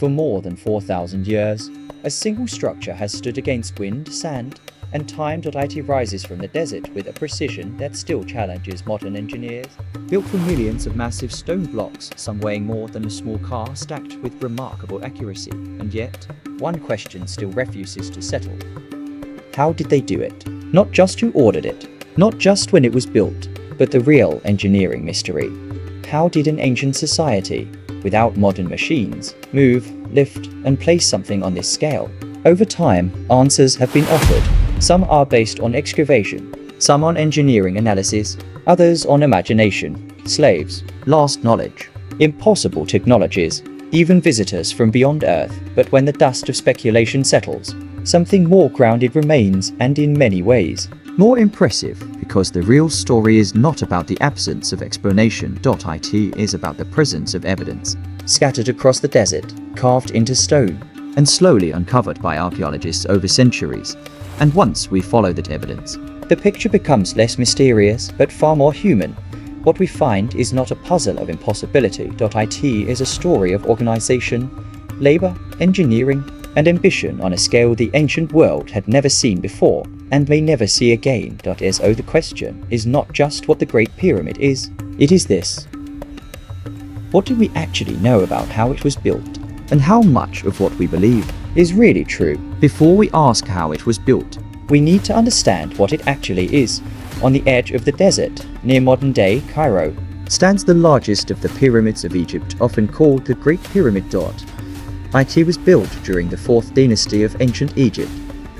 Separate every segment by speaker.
Speaker 1: For more than 4,000 years, a single structure has stood against wind, sand, and time. It rises from the desert with a precision that still challenges modern engineers. Built from millions of massive stone blocks, some weighing more than a small car, stacked with remarkable accuracy. And yet, one question still refuses to settle. How did they do it? Not just who ordered it, not just when it was built, but the real engineering mystery. How did an ancient society, without modern machines, move, lift, and place something on this scale? Over time, answers have been offered. Some are based on excavation, some on engineering analysis, others on imagination, slaves, lost knowledge, impossible technologies, even visitors from beyond Earth. But when the dust of speculation settles, something more grounded remains, and in many ways, more impressive, because the real story is not about the absence of explanation. It is about the presence of evidence, scattered across the desert, carved into stone, and slowly uncovered by archaeologists over centuries. And once we follow that evidence, the picture becomes less mysterious, but far more human. What we find is not a puzzle of impossibility. It is a story of organization, labor, engineering, and ambition on a scale the ancient world had never seen before, and may never see again. So the question is not just what the Great Pyramid is, it is this. What do we actually know about how it was built, and how much of what we believe is really true? Before we ask how it was built, we need to understand what it actually is. On the edge of the desert, near modern-day Cairo, stands the largest of the pyramids of Egypt, often called the Great Pyramid. It was built during the 4th dynasty of ancient Egypt,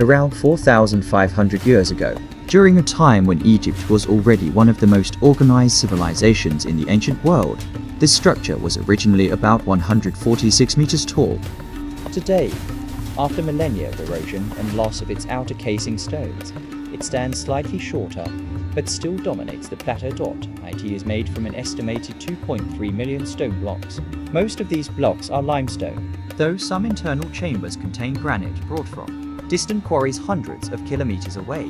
Speaker 1: around 4,500 years ago, during a time when Egypt was already one of the most organized civilizations in the ancient world. This structure was originally about 146 meters tall. Today, after millennia of erosion and loss of its outer casing stones, it stands slightly shorter, but still dominates the plateau. It is made from an estimated 2.3 million stone blocks. Most of these blocks are limestone, though some internal chambers contain granite brought from distant quarries hundreds of kilometers away.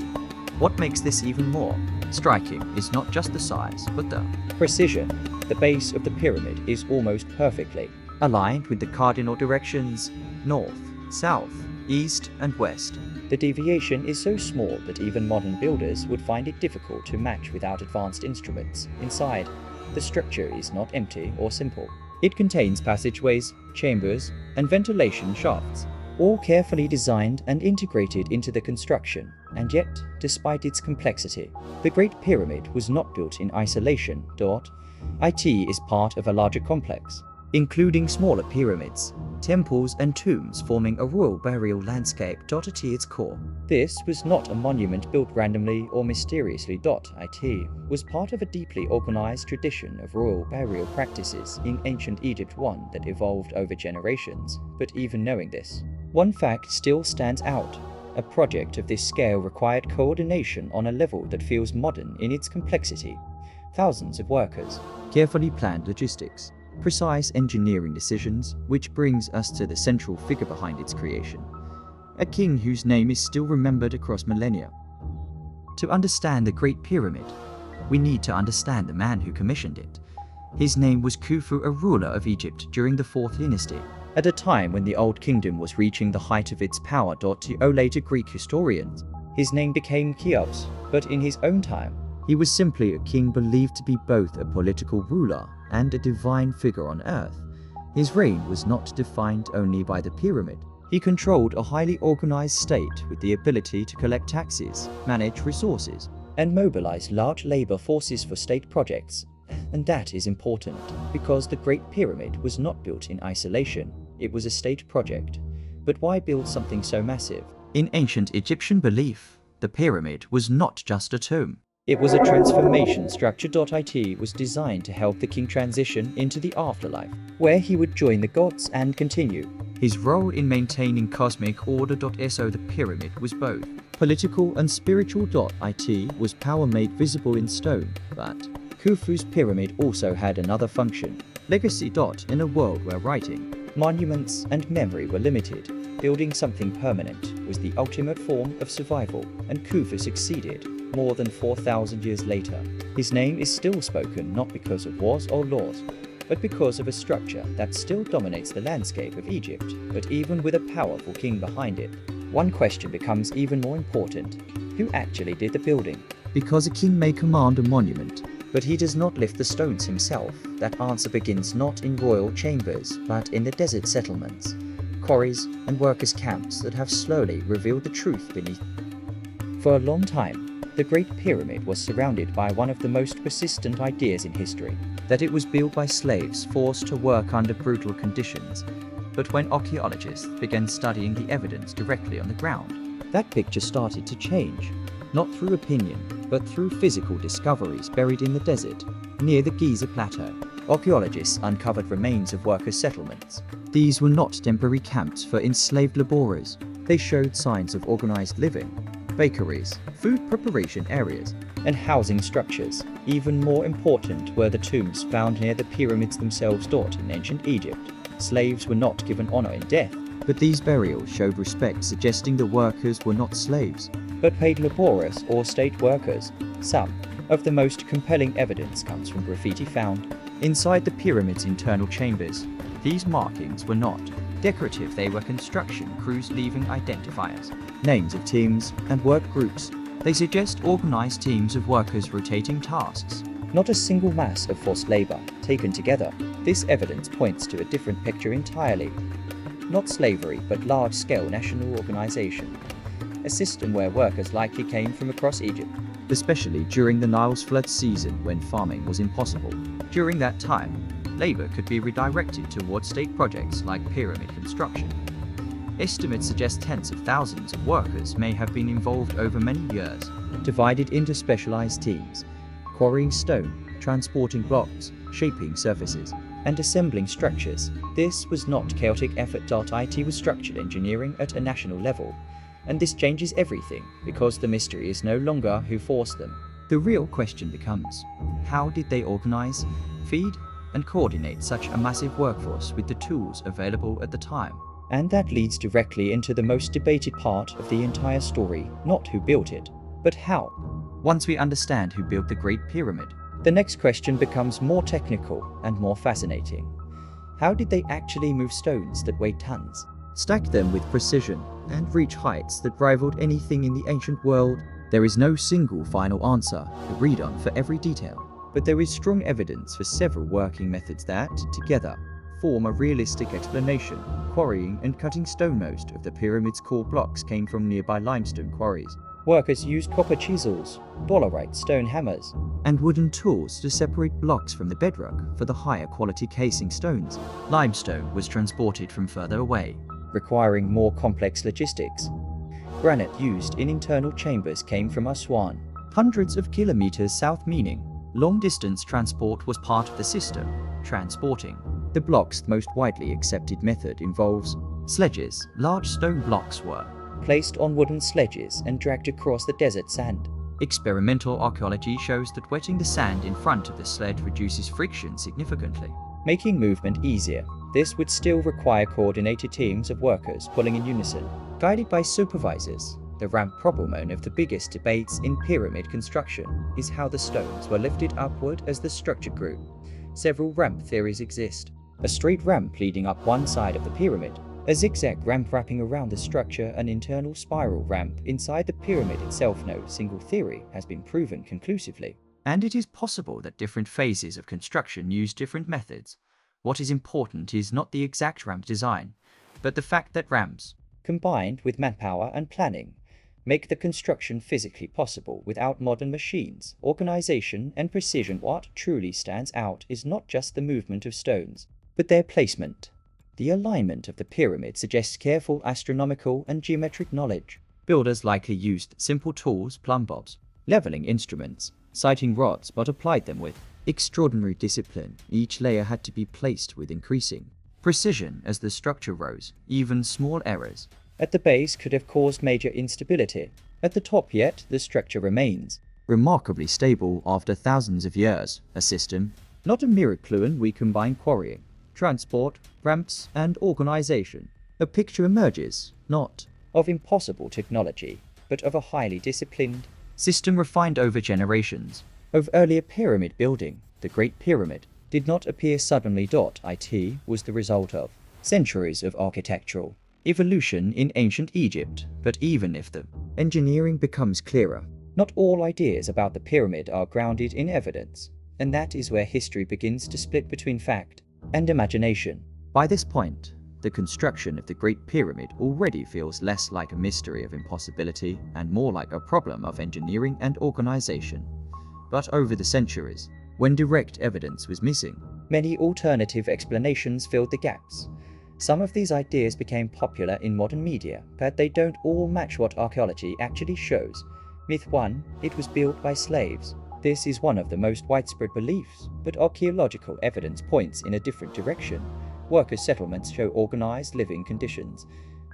Speaker 1: What makes this even more striking is not just the size, but the precision. The base of the pyramid is almost perfectly aligned with the cardinal directions: north, south, east, and west. The deviation is so small that even modern builders would find it difficult to match without advanced instruments. Inside, the structure is not empty or simple. It contains passageways, chambers, and ventilation shafts, all carefully designed and integrated into the construction. And yet, despite its complexity, the Great Pyramid was not built in isolation. It is part of a larger complex, including smaller pyramids, temples, and tombs forming a royal burial landscape. At its core, this was not a monument built randomly or mysteriously. It was part of a deeply organized tradition of royal burial practices in ancient Egypt, one that evolved over generations. But even knowing this, one fact still stands out. A project of this scale required coordination on a level that feels modern in its complexity. Thousands of workers, carefully planned logistics, precise engineering decisions, which brings us to the central figure behind its creation, a king whose name is still remembered across millennia. To understand the Great Pyramid, we need to understand the man who commissioned it. His name was Khufu, a ruler of Egypt during the 4th dynasty, at a time when the Old Kingdom was reaching the height of its power. To later Greek historians, his name became Cheops, but in his own time, he was simply a king believed to be both a political ruler and a divine figure on earth. His reign was not defined only by the pyramid. He controlled a highly organized state with the ability to collect taxes, manage resources, and mobilize large labor forces for state projects. And that is important, because the Great Pyramid was not built in isolation. It was a state project. But why build something so massive? In ancient Egyptian belief, the pyramid was not just a tomb. It was a transformation structure. It was designed to help the king transition into the afterlife, where he would join the gods and continue his role in maintaining cosmic order. So the pyramid was both political and spiritual. It was power made visible in stone, but Khufu's pyramid also had another function: legacy. In a world where writing, monuments, and memory were limited, building something permanent was the ultimate form of survival, and Khufu succeeded. More than 4,000 years later, his name is still spoken not because of wars or laws, but because of a structure that still dominates the landscape of Egypt, but even with a powerful king behind it. One question becomes even more important. Who actually did the building? Because a king may command a monument, but he does not lift the stones himself. That answer begins not in royal chambers, but in the desert settlements, quarries, and workers' camps that have slowly revealed the truth beneath. For a long time, the Great Pyramid was surrounded by one of the most persistent ideas in history, that it was built by slaves forced to work under brutal conditions. But when archaeologists began studying the evidence directly on the ground, that picture started to change. Not through opinion, but through physical discoveries buried in the desert. Near the Giza Plateau, archaeologists uncovered remains of worker settlements. These were not temporary camps for enslaved laborers. They showed signs of organized living, bakeries, food preparation areas, and housing structures. Even more important were the tombs found near the pyramids themselves. In ancient Egypt, slaves were not given honor in death, but these burials showed respect, suggesting the workers were not slaves, but paid laborers or state workers. Some of the most compelling evidence comes from graffiti found inside the pyramid's internal chambers. These markings were not decorative, they were construction crews leaving identifiers, names of teams, and work groups. They suggest organized teams of workers rotating tasks, not a single mass of forced labor taken together. This evidence points to a different picture entirely. Not slavery, but large-scale national organization. A system where workers likely came from across Egypt, especially during the Nile's flood season when farming was impossible. During that time, labor could be redirected towards state projects like pyramid construction. Estimates suggest tens of thousands of workers may have been involved over many years, divided into specialized teams, quarrying stone, transporting blocks, shaping surfaces, and assembling structures. This was not chaotic effort. It was structural engineering at a national level. And this changes everything, because the mystery is no longer who forced them. The real question becomes, how did they organize, feed, and coordinate such a massive workforce with the tools available at the time? And that leads directly into the most debated part of the entire story, not who built it, but how. Once we understand who built the Great Pyramid, the next question becomes more technical and more fascinating. How did they actually move stones that weighed tons, stack them with precision, and reach heights that rivaled anything in the ancient world? There is no single final answer agreed on for every detail, but there is strong evidence for several working methods that, together, form a realistic explanation. Quarrying and cutting stone. Most of the pyramid's core blocks came from nearby limestone quarries. Workers used copper chisels, dolerite stone hammers, and wooden tools to separate blocks from the bedrock for the higher quality casing stones. Limestone was transported from further away, requiring more complex logistics. Granite used in internal chambers came from Aswan, hundreds of kilometers south, meaning long-distance transport was part of the system. Transporting the blocks. The most widely accepted method involves sledges. Large stone blocks were placed on wooden sledges and dragged across the desert sand. Experimental archaeology shows that wetting the sand in front of the sled reduces friction significantly, making movement easier. This would still require coordinated teams of workers pulling in unison, guided by supervisors. The ramp problem. One of the biggest debates in pyramid construction is how the stones were lifted upward as the structure grew. Several ramp theories exist. A straight ramp leading up one side of the pyramid, a zigzag ramp wrapping around the structure, an internal spiral ramp inside the pyramid itself. No single theory has been proven conclusively, and it is possible that different phases of construction use different methods. What is important is not the exact ramp design, but the fact that ramps, combined with manpower and planning, make the construction physically possible without modern machines, organization, and precision. What truly stands out is not just the movement of stones, but their placement. The alignment of the pyramid suggests careful astronomical and geometric knowledge. Builders likely used simple tools, plumb bobs, leveling instruments, sighting rods, but applied them with extraordinary discipline. Each layer had to be placed with increasing precision as the structure rose. Even small errors at the base could have caused major instability. At the top, yet, the structure remains remarkably stable after thousands of years. A system, not a miracle. And we combine quarrying, transport, ramps, and organization. A picture emerges, not of impossible technology, but of a highly disciplined system refined over generations. Of earlier pyramid building, the Great Pyramid did not appear suddenly. It was the result of centuries of architectural evolution in ancient Egypt. But even if the engineering becomes clearer, not all ideas about the pyramid are grounded in evidence, and that is where history begins to split between fact and imagination. By this point, the construction of the Great Pyramid already feels less like a mystery of impossibility and more like a problem of engineering and organization. But over the centuries, when direct evidence was missing, many alternative explanations filled the gaps. Some of these ideas became popular in modern media, but they don't all match what archaeology actually shows. Myth 1. It was built by slaves. This is one of the most widespread beliefs, but archaeological evidence points in a different direction. Worker settlements show organized living conditions,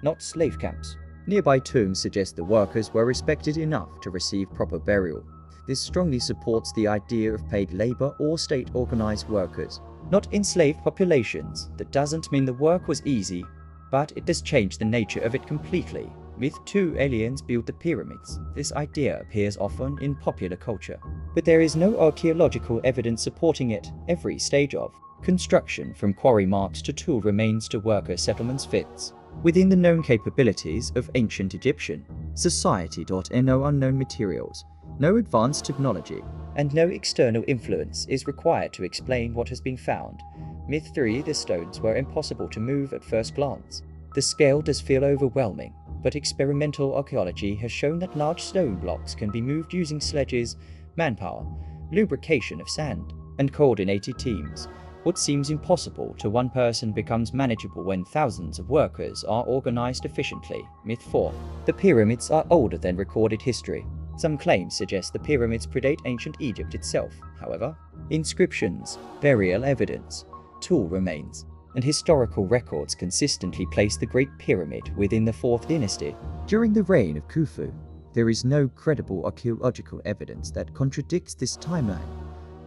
Speaker 1: not slave camps. Nearby tombs suggest the workers were respected enough to receive proper burial. This strongly supports the idea of paid labor or state-organized workers, not enslaved populations. That doesn't mean the work was easy, but it does change the nature of it completely. Myth 2. Aliens built the pyramids. This idea appears often in popular culture, but there is no archaeological evidence supporting it. Every stage of construction, from quarry marks to tool remains to worker settlements, fits within the known capabilities of ancient Egyptian society. No unknown materials, no advanced technology, and no external influence is required to explain what has been found. Myth 3. The stones were impossible to move at first glance. The scale does feel overwhelming, but experimental archaeology has shown that large stone blocks can be moved using sledges, manpower, lubrication of sand, and coordinated teams. What seems impossible to one person becomes manageable when thousands of workers are organized efficiently. Myth 4. The pyramids are older than recorded history. Some claims suggest the pyramids predate ancient Egypt itself. However, inscriptions, burial evidence, tool remains, and historical records consistently place the Great Pyramid within the 4th dynasty. During the reign of Khufu, there is no credible archaeological evidence that contradicts this timeline.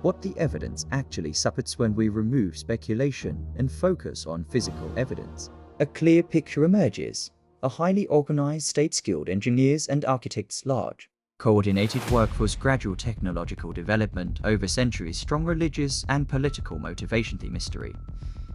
Speaker 1: What the evidence actually supports when we remove speculation and focus on physical evidence, a clear picture emerges. A highly organized, state-skilled engineers and architects, large coordinated workforce, gradual technological development over centuries, strong religious and political motivation. The mystery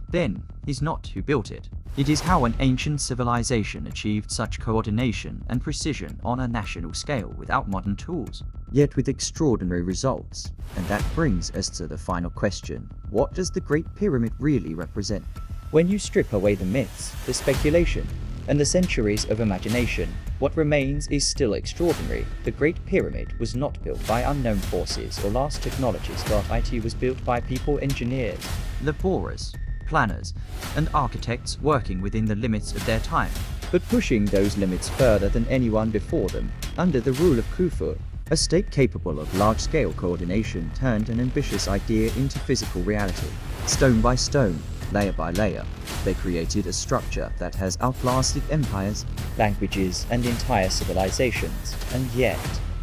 Speaker 1: then is not who built it. It is how an ancient civilization achieved such coordination and precision on a national scale without modern tools, yet with extraordinary results. And that brings us to the final question: what does the Great Pyramid really represent? When you strip away the myths, the speculation, and the centuries of imagination, what remains is still extraordinary. The Great Pyramid was not built by unknown forces or last technologies. It was built by people, engineers, laborers, planners, and architects working within the limits of their time, but pushing those limits further than anyone before them. Under the rule of Khufu, a state capable of large-scale coordination turned an ambitious idea into physical reality. Stone by stone, layer by layer, they created a structure that has outlasted empires, languages, and entire civilizations. And yet,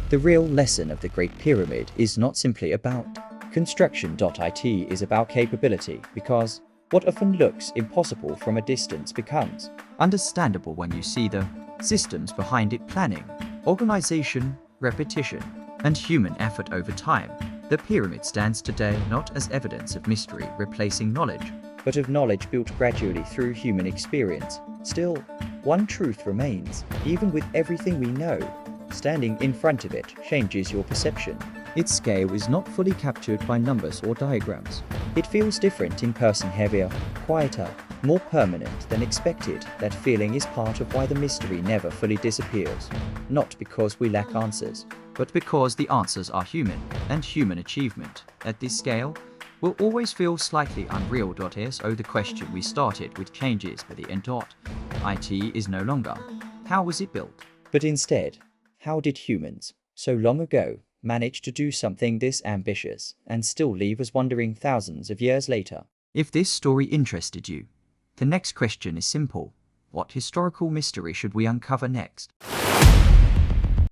Speaker 1: the real lesson of the Great Pyramid is not simply about construction. It is about capability, because what often looks impossible from a distance becomes understandable when you see the systems behind it: planning, organization, repetition, and human effort over time. The pyramid stands today not as evidence of mystery replacing knowledge, but of knowledge built gradually through human experience. Still, one truth remains: even with everything we know, standing in front of it changes your perception. Its scale is not fully captured by numbers or diagrams. It feels different in person, heavier, quieter, more permanent than expected. That feeling is part of why the mystery never fully disappears. Not because we lack answers, but because the answers are human, and human achievement at this scale will always feel slightly unreal. So the question we started with changes, but the end. It is no longer how was it built, but instead, how did humans, so long ago, manage to do something this ambitious and still leave us wondering thousands of years later? If this story interested you, the next question is simple: what historical mystery should we uncover next?